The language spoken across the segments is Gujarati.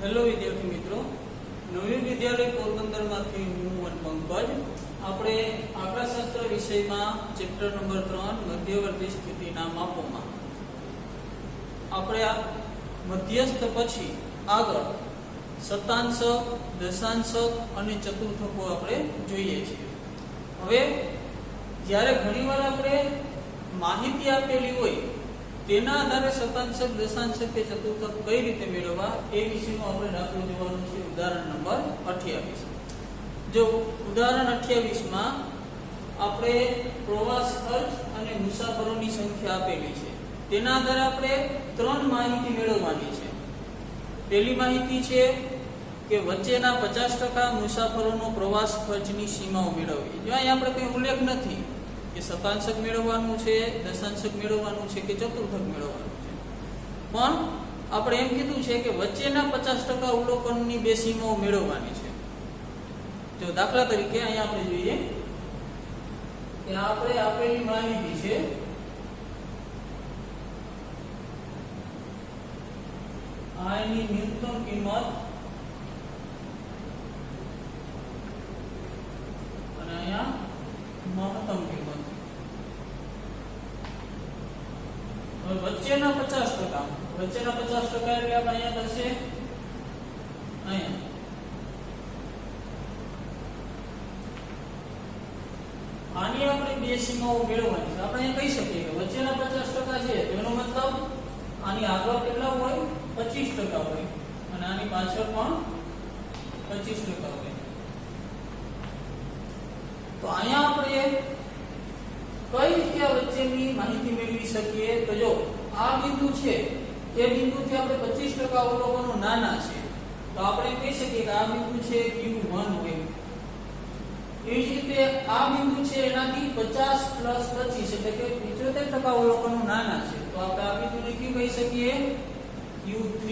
હેલો વિદ્યાર્થી મિત્રો, નવીન વિદ્યાલય પોરબંદરમાંથી હું પંકજ. આપણે આંકડાશાસ્ત્ર વિષયમાં ચેપ્ટર નંબર 3 મધ્યવર્તી સ્થિતિના માપોમાં આપણે આ મધ્યસ્થ પછી આગળ શતાંશક, દશાંશક અને ચતુર્થકો આપણે જોઈએ છીએ. હવે જ્યારે ઘણીવાર આપણે માહિતી આપેલી હોય તેના આધારે શતાંશક, દશાંશક કે ચતુર્થક કઈ રીતે મેળવવા એ વિશેનો આપણે દાખલો જોવાનો છે. ઉદાહરણ નંબર 28. જો ઉદાહરણ 28 માં આપણે પ્રવાસ ખર્ચ અને મુસાફરોની સંખ્યા આપેલી છે. તેના આધારે આપણે 3 માહિતી મેળવવાની છે. પહેલી માહિતી છે કે વચ્ચેના 50% મુસાફરોનો પ્રવાસ ખર્ચની સીમાઓ મેળવવી. જો અહીં આપણે કંઈ ઉલ્લેખ નથી કે શતાંશક મેળવવાનું છે, દશાંશક મેળવવાનું છે કે ચતુર્થક મેળવવાનું છે, પણ આપણે એમ કીધું છે કે વચ્ચેના 50% અવલોકનની બે સીમાઓ મેળવવાની છે. જો દાખલા તરીકે અહીંયા આપણે જોઈએ કે આપણે આપેલી માહિતી છે આની ન્યૂનતમ કિંમત અને અહીંયા મહત્તમ કિંમત. વચ્ચેના 50%, વચ્ચેના 50% એટલે આપણે અહીંયા થશે અહીંયા આની આપણે બે સીમાઓ મેળવવાની છે. આપણે કહી શકીએ કે વચ્ચેના 50% છે એનો મતલબ આની આગળ કેટલા હોય? 25% હોય અને આની પાછળ પણ 25% હોય. તો અહીંયા આપણે કઈ રીતે વચ્ચેની માહિતી મેળવી શકીએ? તો જો આ બિંદુ છે એ બિંદુથી આપણે 25% અવલોકનો નાના છે, તો આપણે કહી શકીએ કે આ બિંદુ છે Q1 હોય. એ જ રીતે આ બિંદુ છે એનાથી 50 + 25 એટલે કે 75% અવલોકનો નાના છે, તો આપણે આ બિંદુને શું કહી શકીએ? Q3.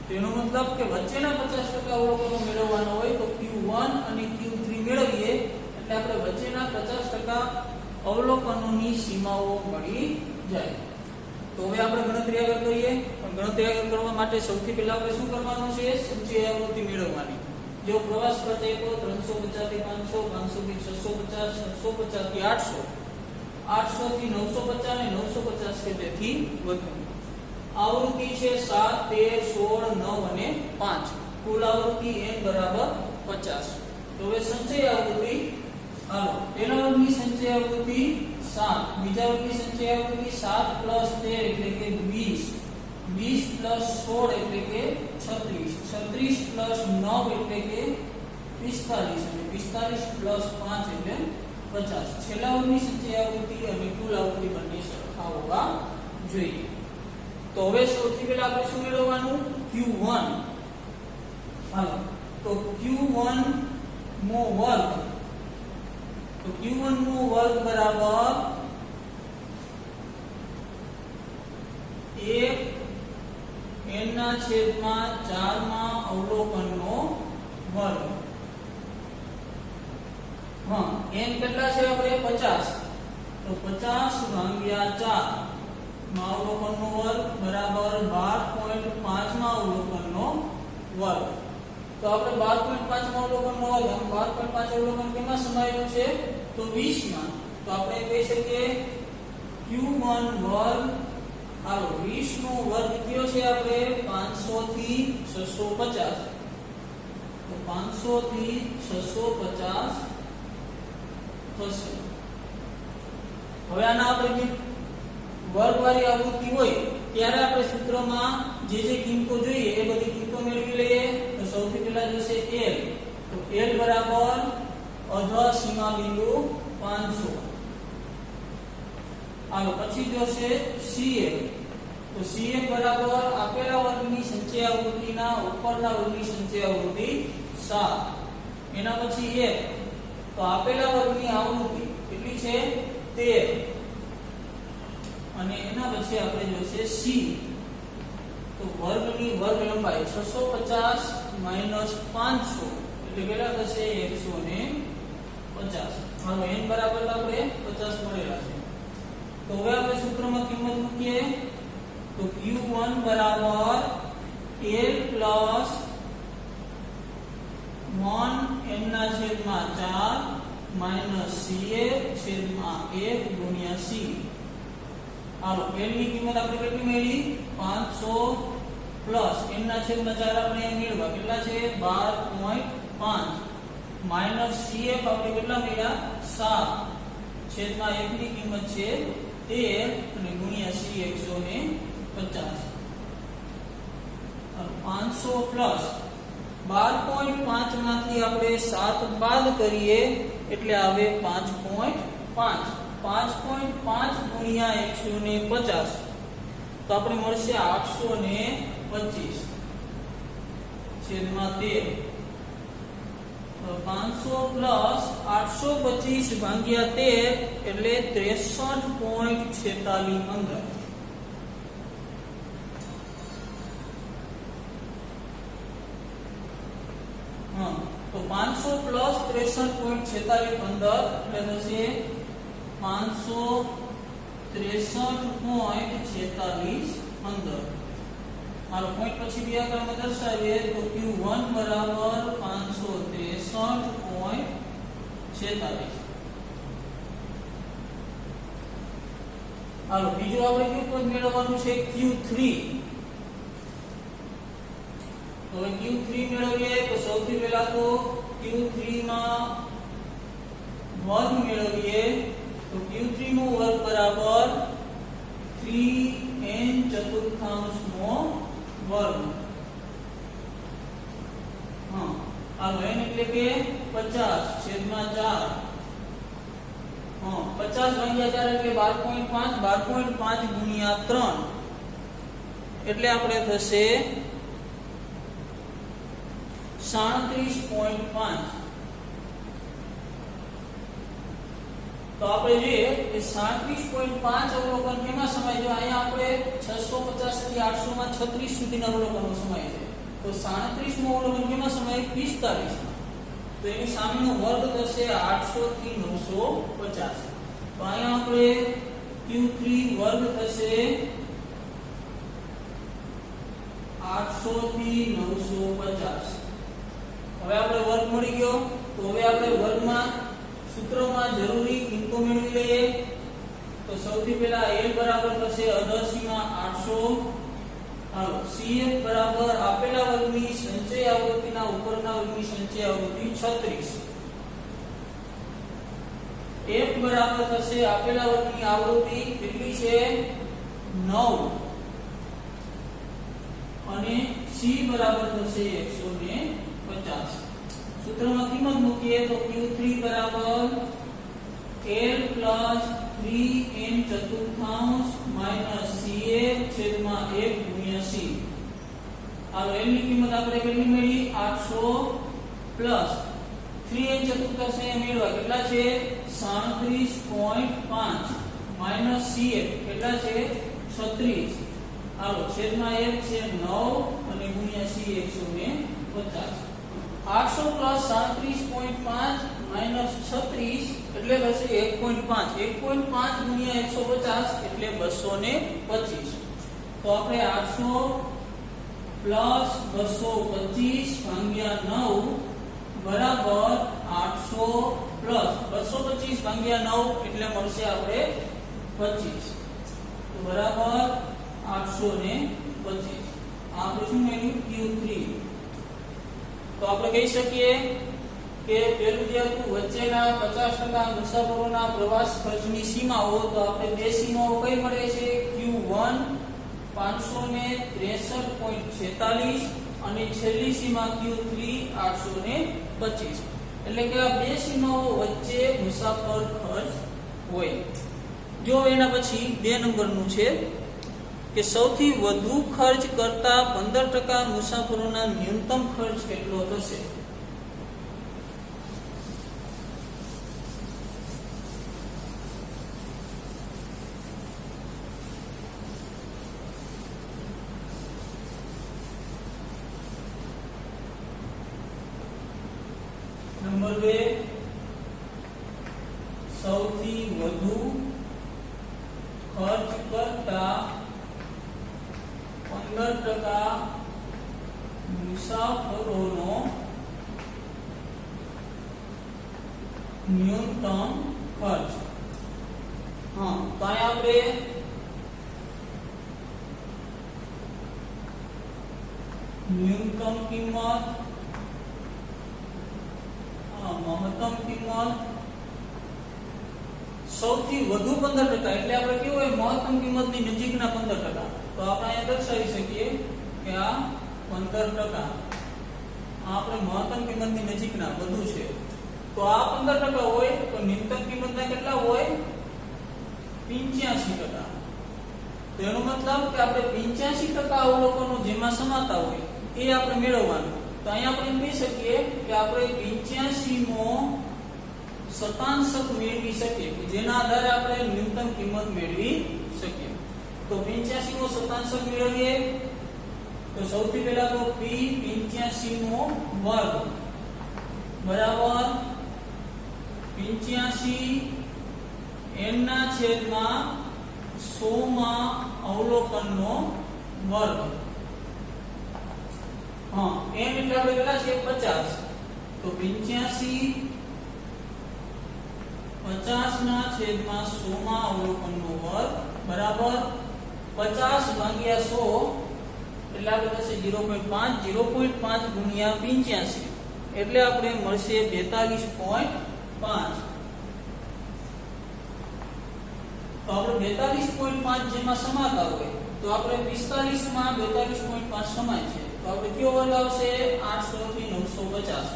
તેનો મતલબ કે વચ્ચેના 50% અવલોકનો મેળવવાનો હોય તો Q1 અને Q3 મેળવીએ એટલે આપણે વચ્ચેના 50% અવલોકનોની સીમાઓ મળી જાય. તો હવે આપણે ગણતરી આગળ કરીએ. પણ ગણતરી આગળ કરવા માટે સૌથી પહેલા આપણે શું કરવાનું છે? સંચય આવૃત્તિ મેળવવાની. જો પ્રવાસ ખર્ચ આપ્યો 350 થી 500, 500 થી 650, 650 થી 800, 800 થી 950 અને 950 કે તેથી વધુ. આવૃત્તિ છે 7, 13, 16, 9 અને 5. કુલ આવૃત્તિ n બરાબર 50. તો હવે સંચય આવૃત્તિ હાલો પહેલા વર્ગની સંચય આવૃત્તિ 7, બીજા વર્ગની સંચય આવૃત્તિ 7 + 13 એટલે કે 20, 20 + 16 એટલે કે 36, 36 + 9 એટલે કે 45 અને 45 + 5 એટલે 50. છેલ્લા વર્ગની સંચય આવૃત્તિ અને કુલ આવૃત્તિ બંને સરખા હોવા જોઈએ. તો હવે સૌથી પહેલા આપણે શું મેળવવાનું? Q1. હાલો તો Q1 નો વર્ગ, તો Q1 નો વર્ગ બરાબર 1 n/4 માં અવલોકનનો વર્ગ. n કેટલા છે આપણે? 50. તો 50 / 4 માં અવલોકનનો વર્ગ બરાબર 12.5 માં અવલોકનનો વર્ગ. તો આપણે 12.5 માં અવલોકનનો વર્ગ, આમ 12.5 અવલોકન કેમાં સમાયેલું છે? તો 20 માં. તો આપણે કહી શકીએ Q1 વર્ગ હાલો 20 નો વર્ગ કયો છે આપણે? 500 થી 650. તો 500 થી 650 થશે. હવે આના આપણે વર્ગવાળી આવૃત્તિ હોય ત્યારે આપણે સૂત્રમાં જે કિંમતો જોઈએ એ બધી કિંમતો મેળવી લઈએ. તો સૌથી પહેલા જશે L. તો L બરાબર અધ સીમા બિંદુ 500. હાલો પછી જોશે CL. તો CL બરાબર આપેલા વર્ગની સંચય આવૃત્તિના ઉપરના વર્ગની સંચય આવૃત્તિ 7. એના પછી F. તો આપેલા વર્ગની આવૃત્તિ કેટલી છે? 13. અને એના પછી આપણે જોશે C. તો વર્ગની વર્ગ લંબાઈ 650 - 500 એટલે કેટલા થશે? 150. હાલો n બરાબર આપણે 50 મળેલા છે. તો હવે આપણે સૂત્રમાં કિંમત મૂકીએ તો Q1 બરાબર l પ્લસ 1 n ના છેદમાં 4 માઈનસ ca છેદમાં 1 ગુણ્યા c. હાલો l ની કિંમત આપણે કેટલી મળી? 500 પ્લસ n ના છેદમાં 4 આપણે મેળવ્યા કેટલા છે? 12.5 માઈનસ cf આપણે કેટલા મળ્યા? 7 છેદમાં 1 ની કિંમત છે 13 અને ગુણ્યા c 150. 500 પ્લસ 12.5 માંથી આપણે 7 બાદ કરીએ એટલે આવે 5.5. 5.5 ગુણ્યા 150 તો આપણે મળશે 825 છેદમાં 13. તો 500 પ્લસ 825 ભાગ્યા 13 એટલે 63.46 અંદર. તો 500 પ્લસ 63.46 અંદર એટલે થશે 563.46 અંદર. મારો પોઈન્ટ પછી બે આંકડામાં દર્શાવીએ તો Q1 બરાબર 563.46. હાલો બીજું આપણે કયું પદ મેળવવાનું છે? Q3. તો Q3 મેળવીએ તો સૌથી પહેલા તો Q3 માં વર્ગ મેળવીએ તો Q3 નો વર્ગ બરાબર 3n ચતુર્થાંશ નો વર્ગ. હાલો n એટલે કે 50 છેદમાં 4. 50 ભાગ્યા 4 એટલે 12.5. 12.5 ગુણ્યા 3 એટલે આપણે થશે 37.5. તો આપણે જોઈએ કે 37.5 અવલોકન કેમાં સમાય છે? અહીંયા આપણે 650 થી 800 માં 36 સુધીના અવલોકનો સમાય છે. તો 37 મો અવલોકન કેમાં સમાય? 45 માં. તો એની સામેનો વર્ગ થશે 800 થી 950. તો અહીંયા આપણે Q3 વર્ગ થશે 800 થી 950. હવે આપણે વર્ગ મળી ગયો તો હવે આપણે વર્ગમાં સૂત્રમાં જરૂરી કિંમતો મેળવી લઈએ. તો સૌથી પહેલા l બરાબર થશે 88 માં 800. હાલો cf બરાબર આપેલા વર્ગની સંચય આવૃત્તિના ઉપરના વર્ગની સંચય આવૃત્તિ 36. f બરાબર થશે આપેલા વર્ગની આવૃત્તિ કેટલી છે? 9 અને c બરાબર થશે 150. સૂત્રમાં કિંમત મૂકીએ તો Q3 બરાબર l પ્લસ 3n ચતુર્થાંશ માઈનસ ca છેદમાં 1 ગુણ્યા c. હાલો l ની કિંમત આપણે કેટલી મળી? 800 પ્લસ 3n ચતુર્થાંશ અહીંયા મેળવ્યા કેટલા છે? 37.5 માઈનસ ca કેટલા છે? 36. હાલો છેદમાં 1 છે 9 અને ગુણ્યા c 150. 800 પ્લસ 37.5 માઈનસ 36 એટલે થશે 1.5. 1.5 ગુણ્યા 150 એટલે 225. તો આપણે 800 પ્લસ 225 ભાગ્યા 9 બરાબર 800 પ્લસ 225 ભાગ્યા 9 એટલે મળશે આપણે 25. તો બરાબર 825. આપણે શું મેળવ્યું? Q3. તો આપણે કહી શકીએ કે પહેલું જે હતું વચ્ચેના 50% મુસાફરોના પ્રવાસ ખર્ચની સીમાઓ. તો આપણે બે સીમાઓ કઈ મળે છે? Q1 563.46 અને છેલ્લી સીમા Q3 825. એટલે કે આ બે સીમાઓ વચ્ચે મુસાફર ખર્ચ હોય. જો એના પછી 2 નંબરનું છે કે સૌથી વધુ ખર્ચ કરતા 15% મુસાફરોના ન્યૂનતમ ખર્ચ કેટલો થશે? નંબર 2 સૌથી વધુ ખર્ચ કરતા 15% મુસાફરોનો ન્યૂનતમ ખર્ચ. હા, તો અહીંયા આપણે ન્યૂનતમ કિંમત, મહત્તમ કિંમત, સૌથી વધુ 15%, એટલે આપણે કેવું હોય મહત્તમ કિંમતની નજીકના 15%. તો આપણે અહીંયા દર્શાવી શકીએ કે આ 15%. આપણે મહત્તમ કિંમતની નજીકના વધુ છે. તો આ 15% હોય તો ન્યૂનતમ કિંમતના કેટલા હોય? 85%. તો એનો મતલબ કે આપણે 85% અવલોકનો જેમાં સમાતા હોય એ આપણે મેળવવાનું. તો અહીંયા આપણે એમ કહી શકીએ કે આપણે 85 મો શતાંશક મેળવી શકીએ કે જેના આધારે આપણે ન્યૂનતમ કિંમત મેળવી શકીએ. તો 85 મો શતાંશક મેળવીએ તો સૌથી પહેલા તો p 85 મો વર્ગ બરાબર 85 n ના છેદમાં 100 માં અવલોકનનો વર્ગ. હા, n એટલે આપણે કેટલા છે? 50. તો 85 50 ના છેદમાં 100 માં અવલોકનનો વર્ગ બરાબર 50 ભાગ્યા 100 એટલે આપણે થશે 0.5. 0.5 ગુણ્યા 85 એટલે આપણે મળશે 42.5. તો આપણે 42.5 જેમાં સમાતા હોય તો આપણે 45 માં 42.5 સમાય છે. તો આપણે કયો વર્ગ આવશે? 800 થી 950.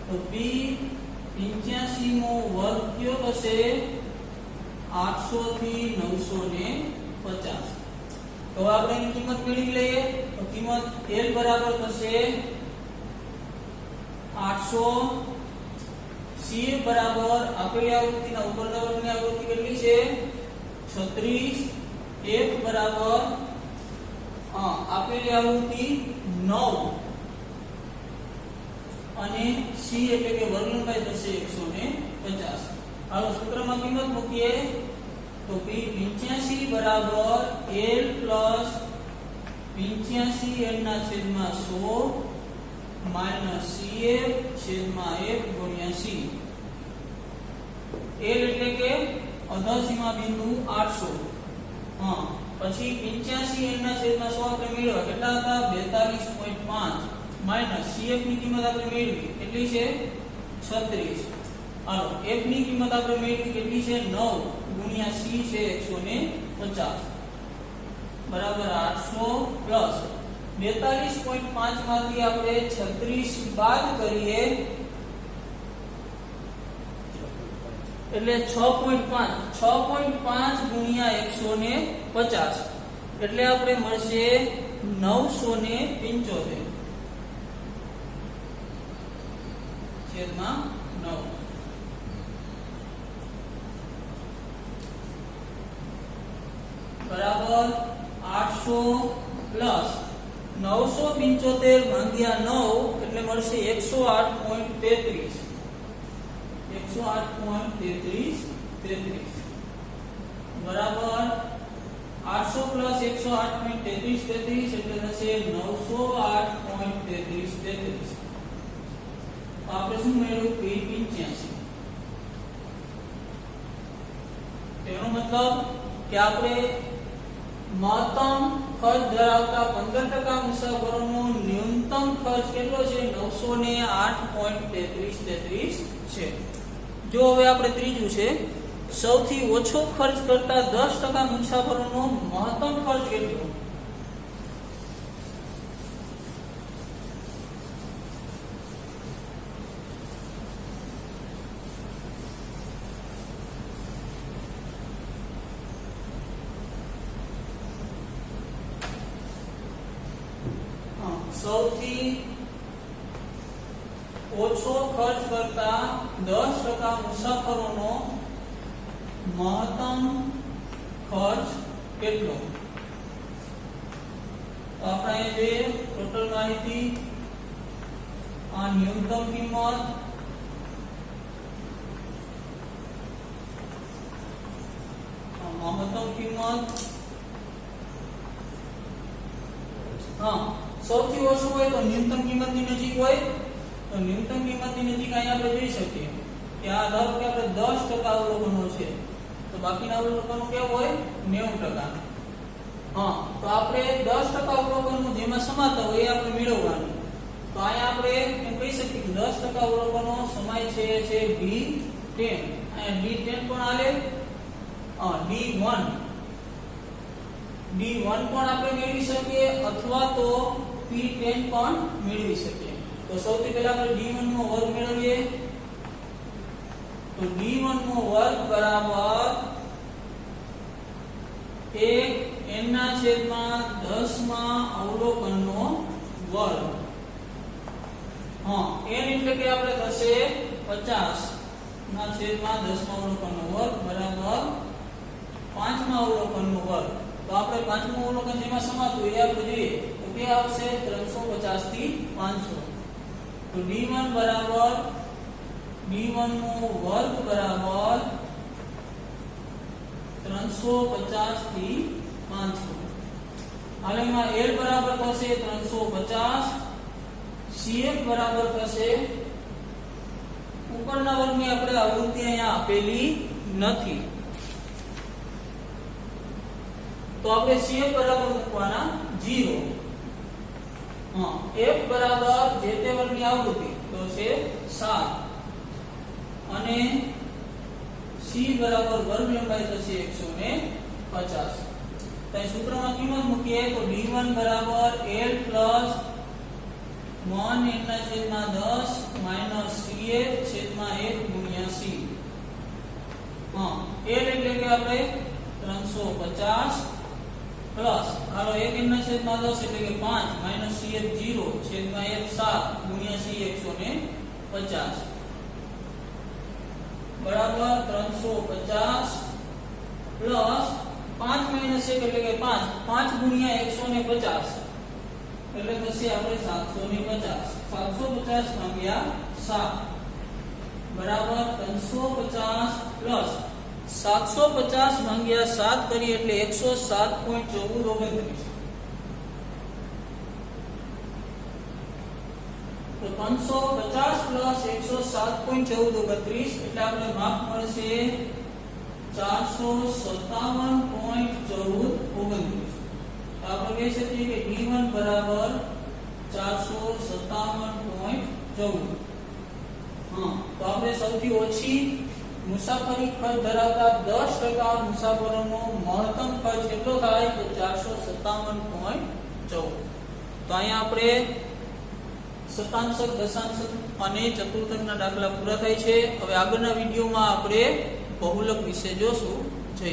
તો p 85 મો વર્ગ કયો થશે? 800 થી 950. તો આપણે એની કિંમત મેળવી લઈએ. તો કિંમત l બરાબર થશે 800. c બરાબર આપેલી આવૃત્તિના ઉપરના વર્ગની આવૃત્તિ કેટલી છે? 36. f બરાબર આપેલી આવૃત્તિ 9 અને c એટલે કે વર્ગ લંબાઈ થશે 150. હાલો સૂત્રમાં કિંમત મૂકીએ તો p 85 બરાબર l પ્લસ 85 n ના છેદમાં 100 માઈનસ cf છેદમાં f ગુણ્યા c. l એટલે કે અધસીમા બિંદુ 800. હા, પછી 85 n ના છેદમાં 100 આપણે મેળવ્યા કેટલા હતા? 42.5 માઈનસ cf ની કિંમત આપણે મેળવી કેટલી છે? 36. હાલો f ની કિંમત આપણે મેળવી કેટલી છે? 9 ગુણ્યા c છે 150 બરાબર 800 પ્લસ 42.5 માંથી આપણે 36 બાદ કરીએ એટલે 6.5 ગુણ્યા 150 એટલે આપણે મળશે 975 છેદમાં 9 બરાબર 800 પ્લસ 975 ભાગ્યા 9 એટલે મળશે 108.33 બરાબર 800 પ્લસ 108.33 એટલે થશે 908.33. તો આપણે શું મેળવ્યું? p 85. તેનો મતલબ કે આપણે મહત્તમ ખર્ચ ધરાવતા 15% મુસાફરોનો ન્યૂનતમ ખર્ચ કેટલો છે? 908.33 છે. જો હવે આપણે ત્રીજું છે સૌથી ઓછો ખર્ચ કરતા 10% મુસાફરોનો મહત્તમ ખર્ચ કેટલો? સૌથી ઓછો ખર્ચ કરતા 10% મુસાફરોનો મહત્તમ ખર્ચ કેટલો? તો આપણે જે ટોટલ માહિતી આ ન્યૂનતમ કિંમત મહત્તમ કિંમત સૌથી ઓછું હોય તો ન્યૂનતમ કિંમતની નજીક હોય, તો ન્યૂનતમ કિંમતની નજીક અહીંયા આપણે જોઈ શકીએ કે આ ધારો કે આપણે 10% અવલોકનો છે, તો બાકીના અવલોકનો કેવું હોય 90%. હા, તો આપણે 10% અવલોકનો જેમાં સમાતા હોય એ આપણે મેળવવાનું. તો અહીંયા આપણે એમ કહી શકીએ કે 10% અવલોકનો સમાય છે B10. અહીંયા B10 પણ આલે, D1 પણ આપણે મેળવી શકીએ અથવા તો P10 પણ મેળવી શકીએ. તો સૌથી પહેલા આપણે D1 નો વર્ગ મેળવીએ. તો D1 નો વર્ગ બરાબર 1 n ના છેદમાં 10 માં અવલોકનનો વર્ગ. n એટલે કે આપણે થશે 50 ના છેદમાં 10 માં અવલોકનનો વર્ગ બરાબર 5 માં અવલોકનનો વર્ગ. તો આપણે 5મું અવલોકન જેમાં સમાતું એ આપણે જોઈએ તો કે આવશે 350 થી 500. તો D1 બરાબર D1 નો વર્ગ બરાબર 350 થી 500. હાલમાં L બરાબર થશે 350, CF બરાબર થશે ઉપરના વર્ગની આપણે આવૃત્તિ અહીંયા આપેલી નથી, તો આપણે CF બરાબર મૂકવાના 0. F બરાબર જે તે વર્ગની આવૃત્તિ તો છે 7 અને C બરાબર વર્ગ લંબાઈ થશે 150. તો સૂત્રમાં કિંમત મૂકીએ તો D1 બરાબર L પ્લસ 1 n ના છેદમાં 10 માઈનસ CF છેદમાં 1 ગુણ્યા C. L એટલે કે આપણે 350 પ્લસ હાલો 1 n ના છેદમાં 10 એટલે કે 5 માઈનસ CF 0 છેદમાં 1 7 ગુણ્યા C 150 બરાબર 350 પ્લસ 5 માઈનસ 1 એટલે કે 5 ગુણ્યા 150 એટલે થશે આપણે 750. 750 ભાગ્યા 7 બરાબર 350 પ્લસ 750 ભાગ્યા 7 કરીએ એટલે 107.1429. તો 350 પ્લસ 107.1429 એટલે આપણે માપ મળશે 457.1429. આપણે કહી શકીએ કે D1 બરાબર 457.14. તો આપણે સૌથી ઓછી મુસાફરી ખર્ચ ધરાવતા 10% મુસાફરોનો મહત્તમ ખર્ચ કેટલો થાય તો 457.14. તો અહીંયા આપણે શતાંશક, દશાંશક અને ચતુર્થકના દાખલા પૂરા થાય છે. હવે આગળના વિડીયોમાં આપણે બહુલક વિશે જોશું. જય